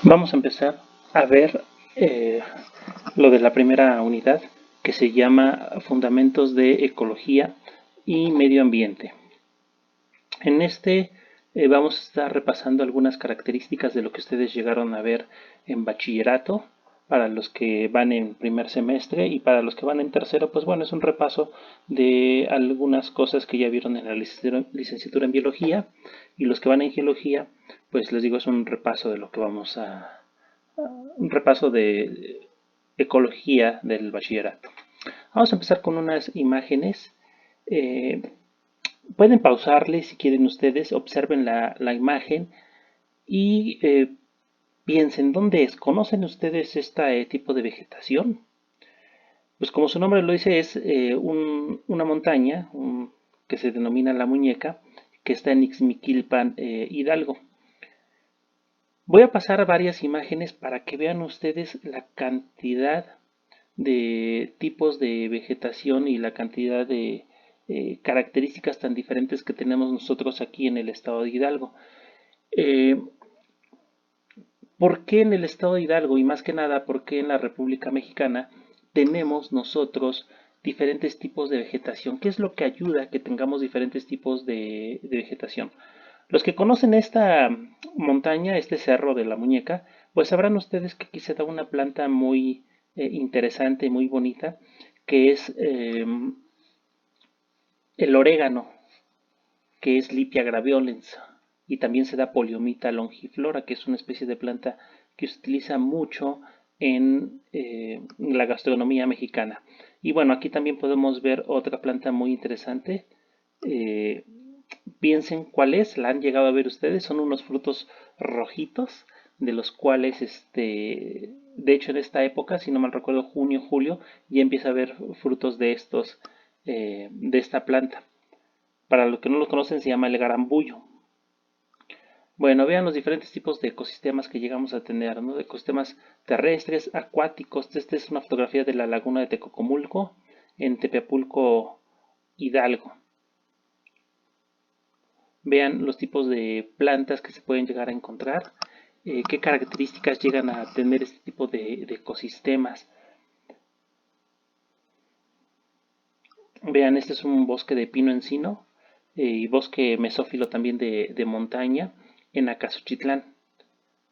Vamos a empezar a ver eh, lo de la primera unidad que se llama Fundamentos de Ecología y Medio Ambiente. En este vamos a estar repasando algunas características de lo que ustedes llegaron a ver en bachillerato para los que van en primer semestre y para los que van en tercero, pues bueno, es un repaso de algunas cosas que ya vieron en la licenciatura en biología y los que van en geología, pues les digo, es un repaso de lo que vamos a, un repaso de ecología del bachillerato. Vamos a empezar con unas imágenes. Eh, Pueden pausarle si quieren ustedes, observen la imagen y piensen dónde es. ¿Conocen ustedes este tipo de vegetación? Pues como su nombre lo dice, es una montaña que se denomina La Muñeca, que está en Ixmiquilpan, Hidalgo. Voy a pasar varias imágenes para que vean ustedes la cantidad de tipos de vegetación y la cantidad de características tan diferentes que tenemos nosotros aquí en el estado de Hidalgo. Eh, ¿Por qué en el estado de Hidalgo y más que nada por qué en la República Mexicana tenemos nosotros diferentes tipos de vegetación? ¿Qué es lo que ayuda a que tengamos diferentes tipos de vegetación? Los que conocen esta montaña, este cerro de la Muñeca, pues sabrán ustedes que aquí se da una planta muy interesante, muy bonita, que es el orégano, que es Lipia graveolens, y también se da Poliomita longiflora, que es una especie de planta que se utiliza mucho en la gastronomía mexicana. Y bueno, aquí también podemos ver otra planta muy interesante. Eh, Piensen cuál es, la han llegado a ver ustedes, son unos frutos rojitos, de los cuales, de hecho en esta época, si no mal recuerdo, junio, julio, ya empieza a haber frutos de estos, de esta planta. Para los que no lo conocen, se llama el garambullo. Bueno, vean los diferentes tipos de ecosistemas que llegamos a tener, ¿no? De ecosistemas terrestres, acuáticos. Esta es una fotografía de la laguna de Tecocomulco, en Tepeapulco, Hidalgo. Vean los tipos de plantas que se pueden llegar a encontrar, qué características llegan a tener este tipo de ecosistemas. Vean, este es un bosque de pino encino y bosque mesófilo también de montaña en Acazuchitlán.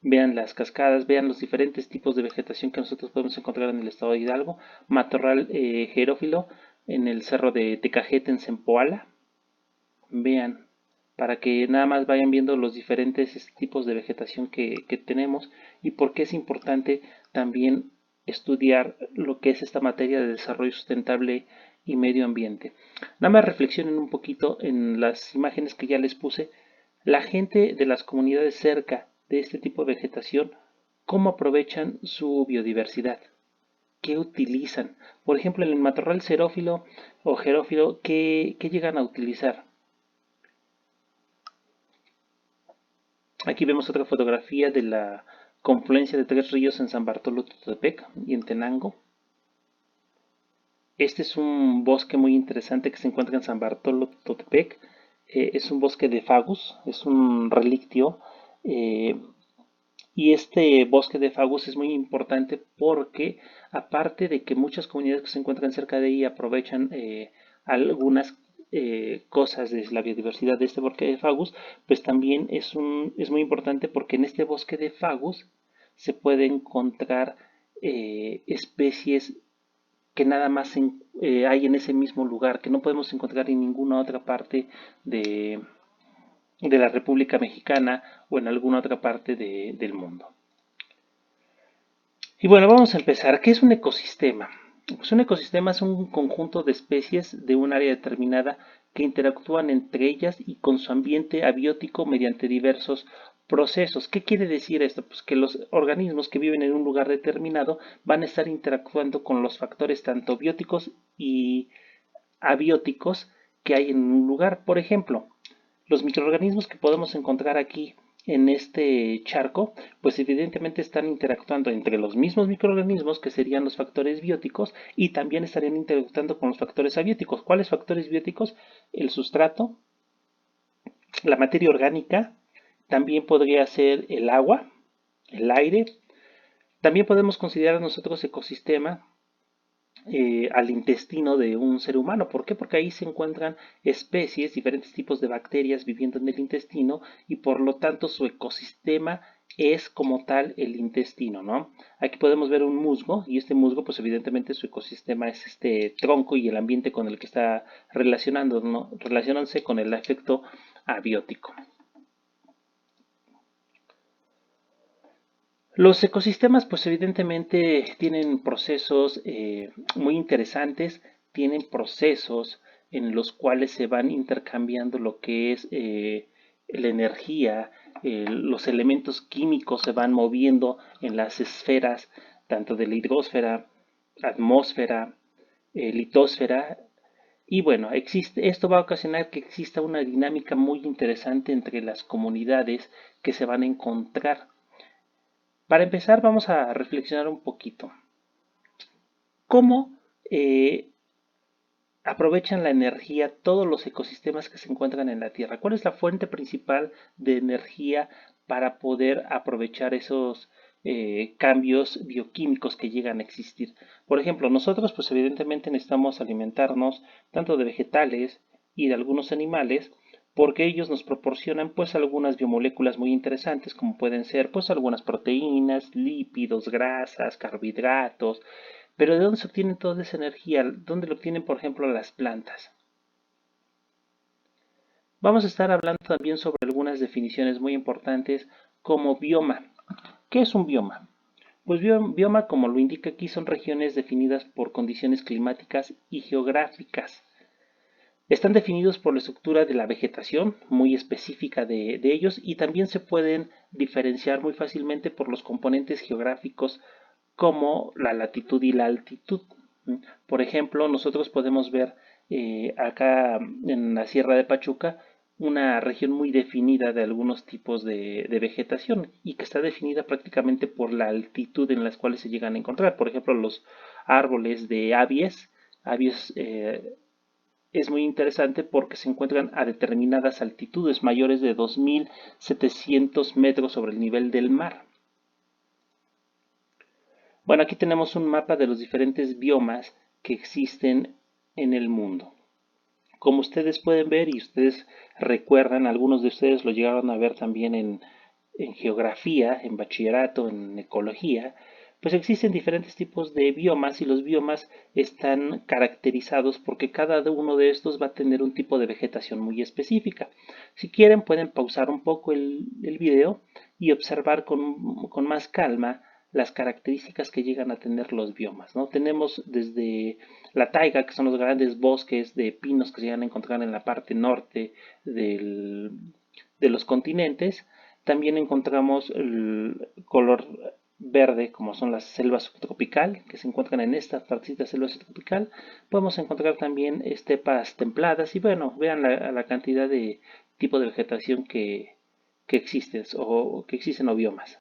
Vean las cascadas, vean los diferentes tipos de vegetación que nosotros podemos encontrar en el estado de Hidalgo. Matorral jerófilo en el cerro de Tecajete en Zempoala. Vean, para que nada más vayan viendo los diferentes tipos de vegetación que tenemos y por qué es importante también estudiar lo que es esta materia de desarrollo sustentable y medio ambiente. Nada más reflexionen un poquito en las imágenes que ya les puse. La gente de las comunidades cerca de este tipo de vegetación, ¿cómo aprovechan su biodiversidad? ¿Qué utilizan? Por ejemplo, en el matorral xerófilo o jerófilo, ¿qué llegan a utilizar? Aquí vemos otra fotografía de la confluencia de tres ríos en San Bartolo Totepec y en Tenango. Este es un bosque muy interesante que se encuentra en San Bartolo Totepec. Es un bosque de Fagus, es un relictio. eh, y este bosque de Fagus es muy importante porque, aparte de que muchas comunidades que se encuentran cerca de ahí aprovechan algunas cosas de la biodiversidad de este bosque de Fagus, pues también es muy importante porque en este bosque de Fagus se puede encontrar especies que nada más hay en ese mismo lugar, que no podemos encontrar en ninguna otra parte de, de la República Mexicana o en alguna otra parte del mundo. Y bueno, vamos a empezar. ¿Qué es un ecosistema? Pues un ecosistema es un conjunto de especies de un área determinada que interactúan entre ellas y con su ambiente abiótico mediante diversos procesos. ¿Qué quiere decir esto? Pues que los organismos que viven en un lugar determinado van a estar interactuando con los factores tanto bióticos y abióticos que hay en un lugar. Por ejemplo, los microorganismos que podemos encontrar aquí en este charco, pues evidentemente están interactuando entre los mismos microorganismos que serían los factores bióticos y también estarían interactuando con los factores abióticos. ¿Cuáles factores bióticos? El sustrato, la materia orgánica, también podría ser el agua el aire. También podemos considerar nosotros ecosistema al intestino de un ser humano. ¿Por qué? Porque ahí se encuentran especies, diferentes tipos de bacterias viviendo en el intestino y por lo tanto su ecosistema es como tal el intestino, ¿no? Aquí podemos ver un musgo y este musgo pues evidentemente su ecosistema es este tronco y el ambiente con el que está relacionándose con el efecto abiótico. Los ecosistemas, pues evidentemente tienen procesos muy interesantes, tienen procesos en los cuales se van intercambiando lo que es la energía, los elementos químicos se van moviendo en las esferas, tanto de la hidrosfera, atmósfera, litosfera, y bueno, esto va a ocasionar que exista una dinámica muy interesante entre las comunidades que se van a encontrar. Para empezar, vamos a reflexionar un poquito. ¿Cómo aprovechan la energía todos los ecosistemas que se encuentran en la Tierra? ¿Cuál es la fuente principal de energía para poder aprovechar esos cambios bioquímicos que llegan a existir? Por ejemplo, nosotros pues evidentemente necesitamos alimentarnos tanto de vegetales y de algunos animales porque ellos nos proporcionan pues algunas biomoléculas muy interesantes como pueden ser pues algunas proteínas, lípidos, grasas, carbohidratos, pero ¿de dónde se obtiene toda esa energía? ¿Dónde lo obtienen, por ejemplo, las plantas? Vamos a estar hablando también sobre algunas definiciones muy importantes como bioma. ¿Qué es un bioma? Pues bioma, como lo indica aquí, son regiones definidas por condiciones climáticas y geográficas. Están definidos por la estructura de la vegetación muy específica de ellos y también se pueden diferenciar muy fácilmente por los componentes geográficos como la latitud y la altitud. Por ejemplo, nosotros podemos ver acá en la Sierra de Pachuca una región muy definida de algunos tipos de vegetación y que está definida prácticamente por la altitud en las cuales se llegan a encontrar. Por ejemplo, los árboles de abies, abies es muy interesante porque se encuentran a determinadas altitudes mayores de 2.700 metros sobre el nivel del mar. Bueno, aquí tenemos un mapa de los diferentes biomas que existen en el mundo. Como ustedes pueden ver y ustedes recuerdan, algunos de ustedes lo llegaron a ver también en geografía, en bachillerato, en ecología, pues existen diferentes tipos de biomas y los biomas están caracterizados porque cada uno de estos va a tener un tipo de vegetación muy específica. Si quieren pueden pausar un poco el video y observar con más calma las características que llegan a tener los biomas, ¿no? Tenemos desde la taiga, que son los grandes bosques de pinos que se llegan a encontrar en la parte norte de los continentes. También encontramos el color verde, como son las selvas subtropical, que se encuentran en esta partecita de selva subtropical. Podemos encontrar también estepas templadas y bueno, vean la cantidad de tipo de vegetación que existen o biomas.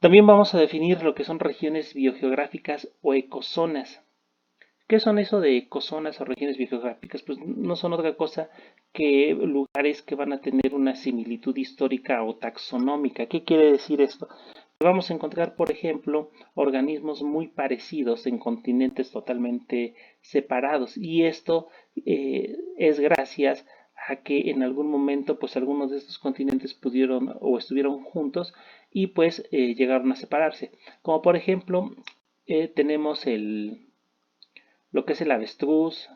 También vamos a definir lo que son regiones biogeográficas o ecozonas. ¿Qué son eso de ecozonas o regiones biogeográficas? Pues no son otra cosa que lugares que van a tener una similitud histórica o taxonómica. ¿Qué quiere decir esto? Vamos a encontrar, por ejemplo, organismos muy parecidos en continentes totalmente separados. Y esto es gracias a que en algún momento, pues algunos de estos continentes pudieron o estuvieron juntos y pues llegaron a separarse. Como por ejemplo, tenemos lo que es el avestruz,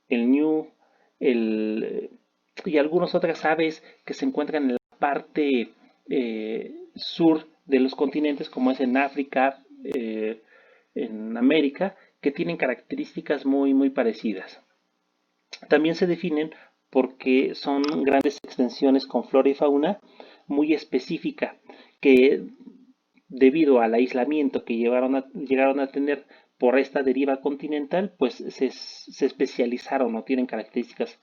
el ñu, y algunas otras aves que se encuentran en la parte sur de los continentes, como es en África, en América, que tienen características muy parecidas. También se definen porque son grandes extensiones con flora y fauna muy específica que debido al aislamiento que llegaron a tener por esta deriva continental, pues se especializaron o tienen características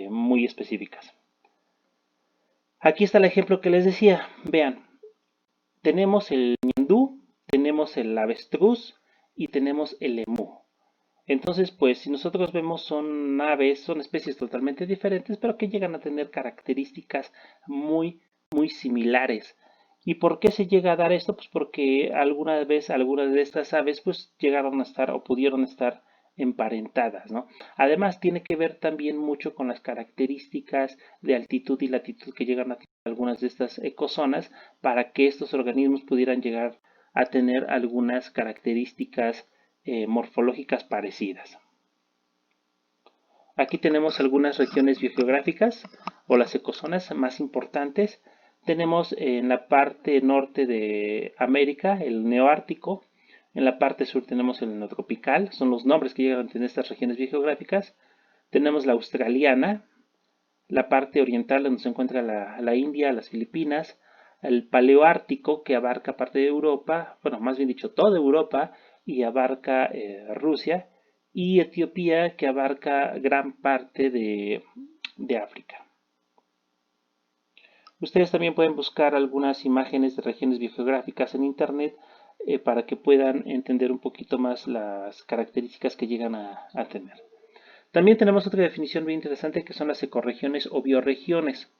muy específicas. Aquí está el ejemplo que les decía. Vean, tenemos el ñandú, tenemos el avestruz y tenemos el emú. Entonces, pues si nosotros vemos son aves, son especies totalmente diferentes, pero que llegan a tener características muy similares. ¿Y por qué se llega a dar esto? Pues porque alguna vez algunas de estas aves pues llegaron a estar o pudieron estar emparentadas, ¿no? Además tiene que ver también mucho con las características de altitud y latitud que llegan a tener algunas de estas ecozonas para que estos organismos pudieran llegar a tener algunas características morfológicas parecidas. Aquí tenemos algunas regiones biogeográficas o las ecozonas más importantes. Tenemos en la parte norte de América el neoártico, en la parte sur tenemos el neotropical, son los nombres que llegan a tener estas regiones biogeográficas. Tenemos la australiana, la parte oriental donde se encuentra la India, las Filipinas, el paleoártico que abarca parte de Europa, bueno, más bien dicho, toda Europa y abarca Rusia, y Etiopía que abarca gran parte de África. Ustedes también pueden buscar algunas imágenes de regiones biogeográficas en Internet para que puedan entender un poquito más las características que llegan a tener. También tenemos otra definición muy interesante que son las ecorregiones o bioregiones.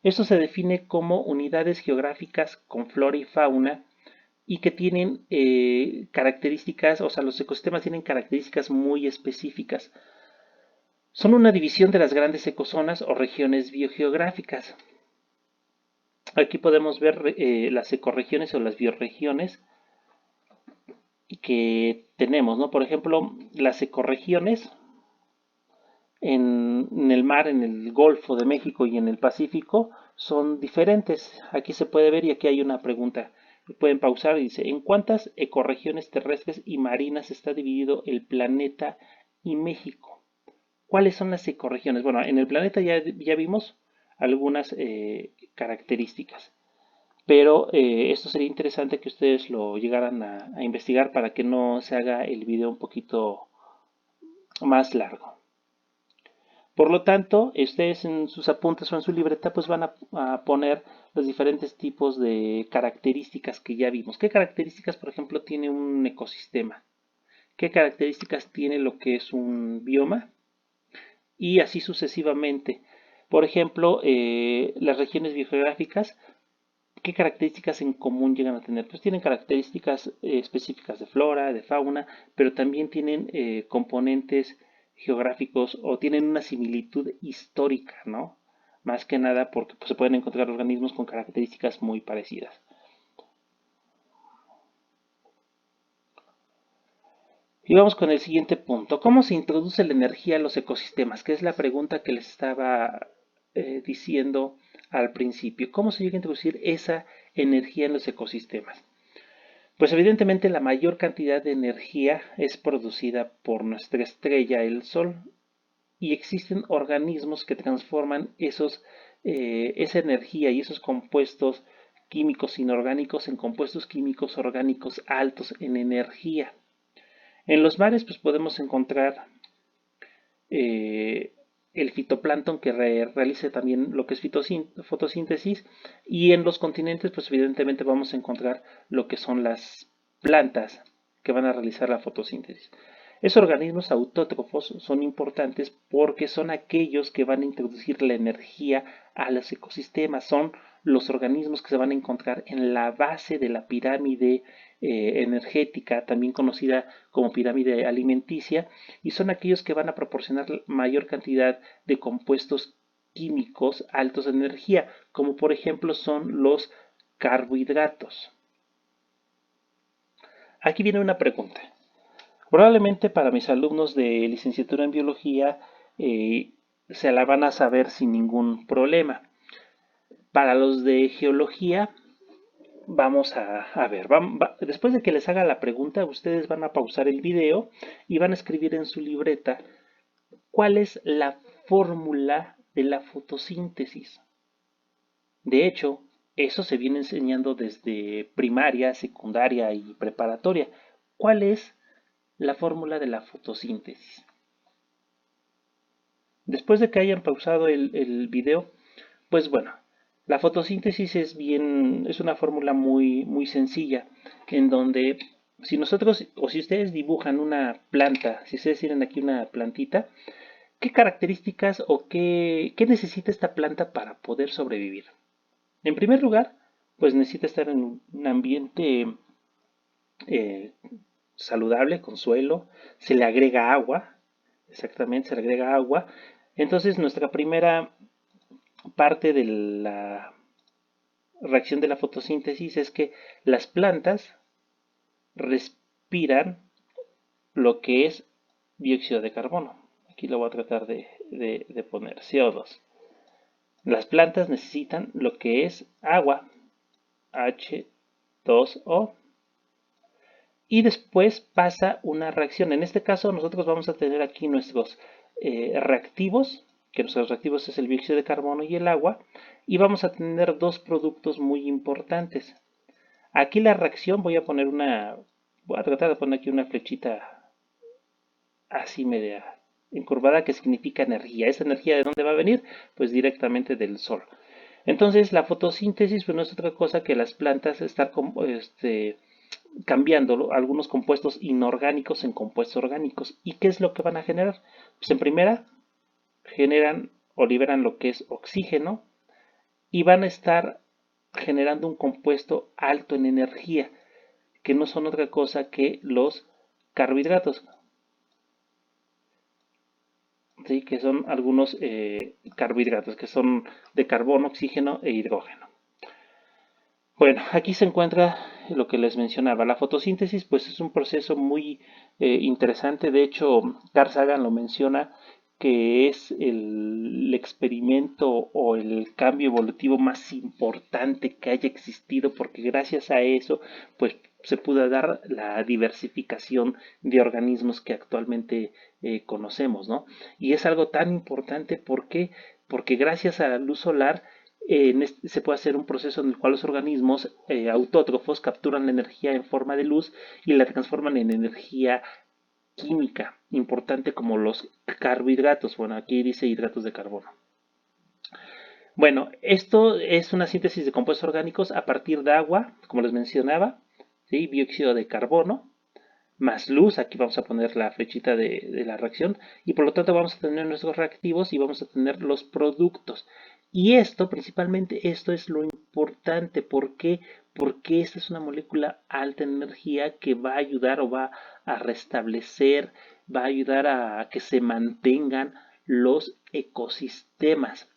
Esto se define como unidades geográficas con flora y fauna y que tienen características, o sea, los ecosistemas tienen características muy específicas. Son una división de las grandes ecozonas o regiones biogeográficas. Aquí podemos ver las ecorregiones o las bioregiones que tenemos, ¿no? Por ejemplo, las ecorregiones en el mar, en el Golfo de México y en el Pacífico son diferentes. Aquí se puede ver y aquí hay una pregunta. Pueden pausar y dice, ¿en cuántas ecorregiones terrestres y marinas está dividido el planeta y México? ¿Cuáles son las ecorregiones? Bueno, en el planeta ya vimos algunas características, pero esto sería interesante que ustedes lo llegaran a investigar para que no se haga el video un poquito más largo. Por lo tanto, ustedes en sus apuntes o en su libreta pues van a poner los diferentes tipos de características que ya vimos. ¿Qué características, por ejemplo, tiene un ecosistema? ¿Qué características tiene lo que es un bioma? Y así sucesivamente. Por ejemplo, las regiones biogeográficas, ¿qué características en común llegan a tener? Pues tienen características específicas de flora, de fauna, pero también tienen componentes geográficos o tienen una similitud histórica, ¿no? Más que nada porque pues, se pueden encontrar organismos con características muy parecidas. Y vamos con el siguiente punto. ¿Cómo se introduce la energía a los ecosistemas? Que es la pregunta que les estaba diciendo al principio. ¿Cómo se llega a introducir esa energía en los ecosistemas? Pues evidentemente la mayor cantidad de energía es producida por nuestra estrella, el Sol, y existen organismos que transforman esa energía y esos compuestos químicos inorgánicos en compuestos químicos orgánicos altos en energía. En los mares pues podemos encontrar eh, el fitoplancton que realice también lo que es fotosíntesis, y en los continentes pues evidentemente vamos a encontrar lo que son las plantas que van a realizar la fotosíntesis. Esos organismos autótrofos son importantes porque son aquellos que van a introducir la energía a los ecosistemas, son los organismos que se van a encontrar en la base de la pirámide energética, también conocida como pirámide alimenticia, y son aquellos que van a proporcionar mayor cantidad de compuestos químicos altos en energía, como por ejemplo son los carbohidratos. Aquí viene una pregunta. Probablemente para mis alumnos de licenciatura en biología se la van a saber sin ningún problema. Para los de geología, vamos a ver, después de que les haga la pregunta, ustedes van a pausar el video y van a escribir en su libreta cuál es la fórmula de la fotosíntesis. De hecho, eso se viene enseñando desde primaria, secundaria y preparatoria. ¿Cuál es la fórmula de la fotosíntesis? Después de que hayan pausado el video, pues bueno, la fotosíntesis es una fórmula muy sencilla, en donde si nosotros, o si ustedes dibujan una planta, si ustedes tienen aquí una plantita, ¿qué características o qué necesita esta planta para poder sobrevivir? En primer lugar, pues necesita estar en un ambiente eh, saludable, con suelo, se le agrega agua, exactamente, se le agrega agua. Entonces nuestra primera parte de la reacción de la fotosíntesis es que las plantas respiran lo que es dióxido de carbono. Aquí lo voy a tratar de poner, CO2. Las plantas necesitan lo que es agua, H2O, y después pasa una reacción. En este caso nosotros vamos a tener aquí nuestros reactivos, que nuestros reactivos es el dióxido de carbono y el agua, y vamos a tener dos productos muy importantes. Aquí la reacción voy a tratar de poner aquí una flechita así media encurvada que significa energía. ¿Esa energía de dónde va a venir? Pues directamente del sol. Entonces la fotosíntesis pues no es otra cosa que las plantas estar cambiando algunos compuestos inorgánicos en compuestos orgánicos. ¿Y qué es lo que van a generar? Pues en primera generan o liberan lo que es oxígeno y van a estar generando un compuesto alto en energía, que no son otra cosa que los carbohidratos, ¿sí? Que son algunos carbohidratos, que son de carbono, oxígeno e hidrógeno. Bueno, aquí se encuentra lo que les mencionaba. La fotosíntesis, pues es un proceso muy interesante. De hecho, Carl Sagan lo menciona que es el experimento o el cambio evolutivo más importante que haya existido, porque gracias a eso, pues se pudo dar la diversificación de organismos que actualmente conocemos, ¿no? Y es algo tan importante porque gracias a la luz solar se puede hacer un proceso en el cual los organismos autótrofos capturan la energía en forma de luz y la transforman en energía química importante como los carbohidratos. Bueno, aquí dice hidratos de carbono. Bueno, esto es una síntesis de compuestos orgánicos a partir de agua, como les mencionaba, ¿sí? Dióxido de carbono, más luz, aquí vamos a poner la flechita de la reacción, y por lo tanto vamos a tener nuestros reactivos y vamos a tener los productos. Y esto, principalmente esto es lo importante, ¿por qué? Porque esta es una molécula alta en energía que va a ayudar o va a restablecer, va a ayudar a que se mantengan los ecosistemas.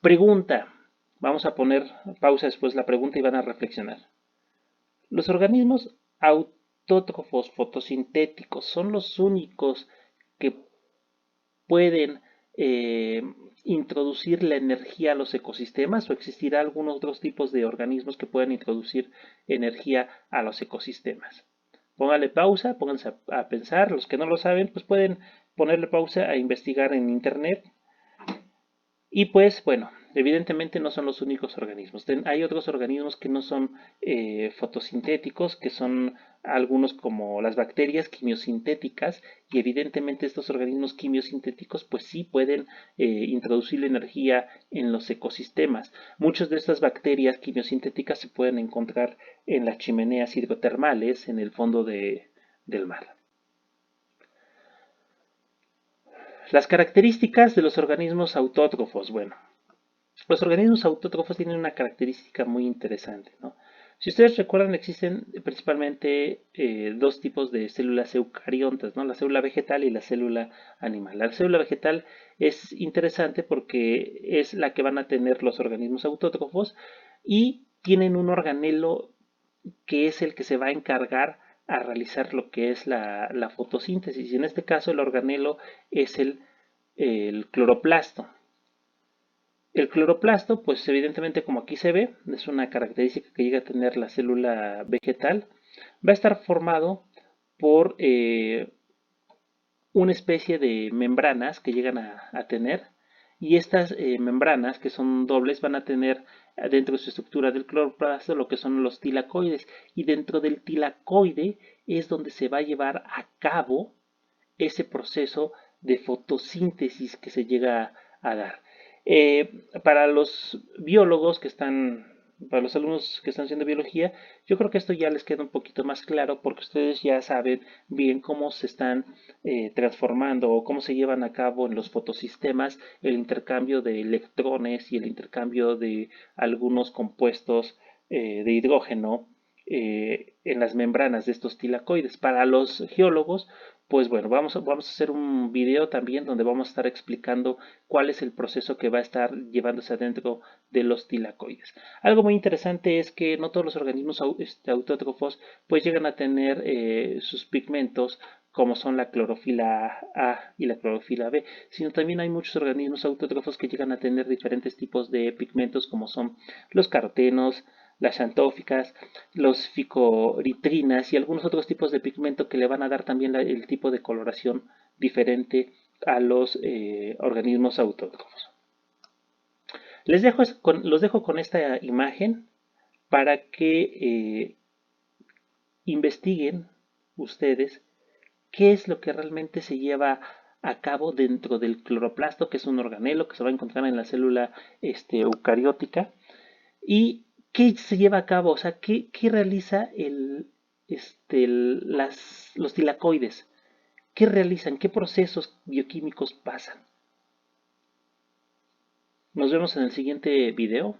Pregunta, vamos a poner pausa después la pregunta y van a reflexionar. Los organismos autótrofos fotosintéticos son los únicos que pueden introducir la energía a los ecosistemas o existirá algunos otros tipos de organismos que puedan introducir energía a los ecosistemas. Póngale pausa, pónganse a pensar, los que no lo saben pues pueden ponerle pausa a investigar en internet y pues bueno, evidentemente no son los únicos organismos. Hay otros organismos que no son fotosintéticos, que son algunos como las bacterias quimiosintéticas, y evidentemente estos organismos quimiosintéticos pues sí pueden introducir la energía en los ecosistemas. Muchas de estas bacterias quimiosintéticas se pueden encontrar en las chimeneas hidrotermales en el fondo del mar. Las características de los organismos autótrofos. Bueno, los organismos autótrofos tienen una característica muy interesante, ¿no? Si ustedes recuerdan, existen principalmente dos tipos de células eucariontas, ¿no? La célula vegetal y la célula animal. La célula vegetal es interesante porque es la que van a tener los organismos autótrofos y tienen un organelo que es el que se va a encargar a realizar lo que es la fotosíntesis. Y en este caso el organelo es el cloroplasto. El cloroplasto, pues evidentemente como aquí se ve, es una característica que llega a tener la célula vegetal, va a estar formado por una especie de membranas que llegan a tener y estas membranas que son dobles van a tener dentro de su estructura del cloroplasto lo que son los tilacoides y dentro del tilacoide es donde se va a llevar a cabo ese proceso de fotosíntesis que se llega a dar. Para los biólogos que están, para los alumnos que están haciendo biología, yo creo que esto ya les queda un poquito más claro porque ustedes ya saben bien cómo se están transformando o cómo se llevan a cabo en los fotosistemas el intercambio de electrones y el intercambio de algunos compuestos de hidrógeno en las membranas de estos tilacoides. Para los geólogos, pues bueno, vamos a hacer un video también donde vamos a estar explicando cuál es el proceso que va a estar llevándose adentro de los tilacoides. Algo muy interesante es que no todos los organismos autótrofos pues llegan a tener sus pigmentos como son la clorofila A y la clorofila B, sino también hay muchos organismos autótrofos que llegan a tener diferentes tipos de pigmentos como son los carotenos, las xantóficas, los ficoritrinas y algunos otros tipos de pigmento que le van a dar también el tipo de coloración diferente a los organismos autótrofos. Los dejo con esta imagen para que investiguen ustedes qué es lo que realmente se lleva a cabo dentro del cloroplasto, que es un organelo que se va a encontrar en la célula eucariótica, y qué se lleva a cabo, o sea, qué realiza los tilacoides, qué realizan, qué procesos bioquímicos pasan. Nos vemos en el siguiente video.